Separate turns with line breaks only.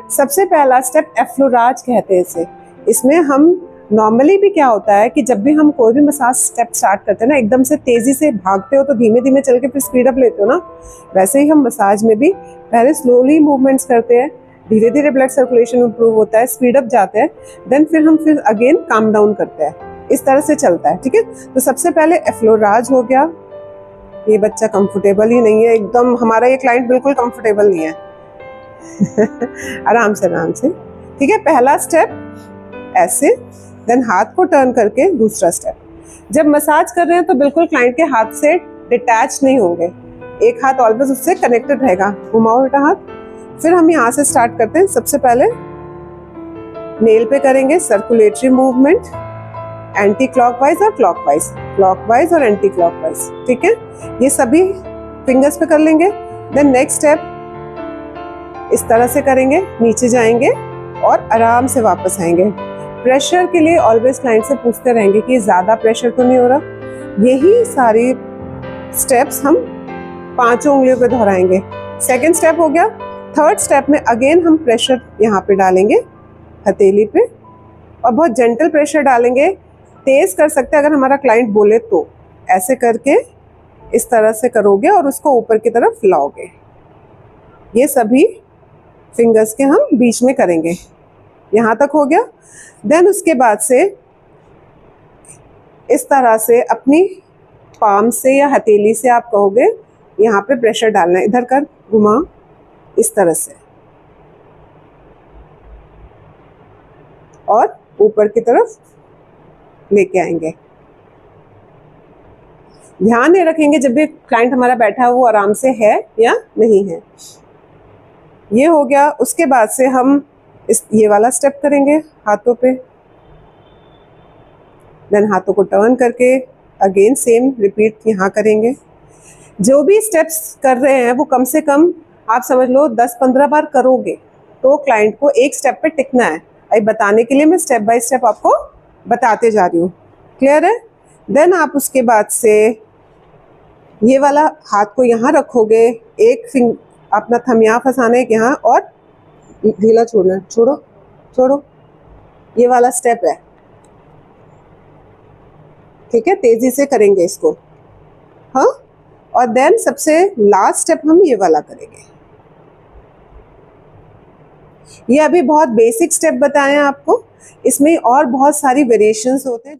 सबसे पहला स्टेप एफ्लोराज कहते हैं इसे। इसमें हम नॉर्मली भी क्या होता है कि जब भी हम कोई भी मसाज स्टेप स्टार्ट करते हैं ना, एकदम से तेजी से भागते हो तो धीमे धीमे चल के फिर स्पीड अप लेते हो ना, वैसे ही हम मसाज में भी पहले स्लोली मूवमेंट्स करते हैं, धीरे धीरे ब्लड सर्कुलेशन इंप्रूव होता है, स्पीड अप जाते हैं, देन फिर अगेन काम डाउन करते हैं। इस तरह से चलता है, ठीक है। तो सबसे पहले एफ्लोराज हो गया। ये बच्चा कंफर्टेबल ही नहीं है एकदम, हमारा ये क्लाइंट बिल्कुल कंफर्टेबल नहीं है। आराम से, ठीक है। पहला स्टेप ऐसे, देन हाथ को टर्न करके दूसरा स्टेप। जब मसाज कर रहे हैं तो बिल्कुल क्लाइंट के हाथ से डिटैच नहीं होंगे, एक हाथ ऑलवेज उससे कनेक्टेड रहेगा। घुमाओ बेटा हाथ। फिर हम यहाँ से स्टार्ट करते हैं। सबसे पहले नेल पे करेंगे सर्कुलेटरी मूवमेंट, एंटी क्लॉकवाइज और क्लॉकवाइज, क्लॉकवाइज और एंटी क्लॉकवाइज, ठीक है। ये सभी फिंगर्स पे कर लेंगे। देन नेक्स्ट स्टेप इस तरह से करेंगे, नीचे जाएंगे और आराम से वापस आएंगे। प्रेशर के लिए ऑलवेज क्लाइंट से पूछते रहेंगे कि ज्यादा प्रेशर तो नहीं हो रहा। यही सारी स्टेप्स हम 5 उंगलियों पे दोहराएंगे। सेकेंड स्टेप हो गया। थर्ड स्टेप में अगेन हम प्रेशर यहाँ पे डालेंगे हथेली पे, और बहुत जेंटल प्रेशर डालेंगे। तेज कर सकते हैं अगर हमारा क्लाइंट बोले तो। ऐसे करके इस तरह से करोगे और उसको ऊपर की तरफ लाओगे। ये सभी फिंगर्स के हम बीच में करेंगे। यहाँ तक हो गया। देन उसके बाद से इस तरह से अपनी पाम से या हथेली से आप कहोगे यहाँ पे प्रेशर डालना है। इधर कर, घुमा, इस तरह से, और ऊपर की तरफ लेके आएंगे। ध्यान ये रखेंगे जब भी क्लाइंट हमारा बैठा है वो आराम से है या नहीं है। ये हो गया। उसके बाद से हम ये वाला स्टेप करेंगे हाथों पे। देन हाथों को टर्न करके अगेन सेम रिपीट यहाँ करेंगे। जो भी स्टेप्स कर रहे हैं वो कम से कम आप समझ लो 10-15 बार करोगे तो क्लाइंट को एक स्टेप पे टिकना है। अभी बताने के लिए मैं स्टेप बाय स्टेप आपको बताते जा रही हूँ। क्लियर है? देन आप उसके बाद से ये वाला हाथ को यहाँ रखोगे, एक अपना थंब यहाँ फंसाना है यहाँ, और ढीला छोड़ना है। छोड़ो छोड़ो, ये वाला स्टेप है, ठीक है। तेजी से करेंगे इसको, हाँ। और देन सबसे लास्ट स्टेप हम ये वाला करेंगे। ये अभी बहुत बेसिक स्टेप बताए हैं आपको, इसमें और बहुत सारी वेरिएशंस होते हैं।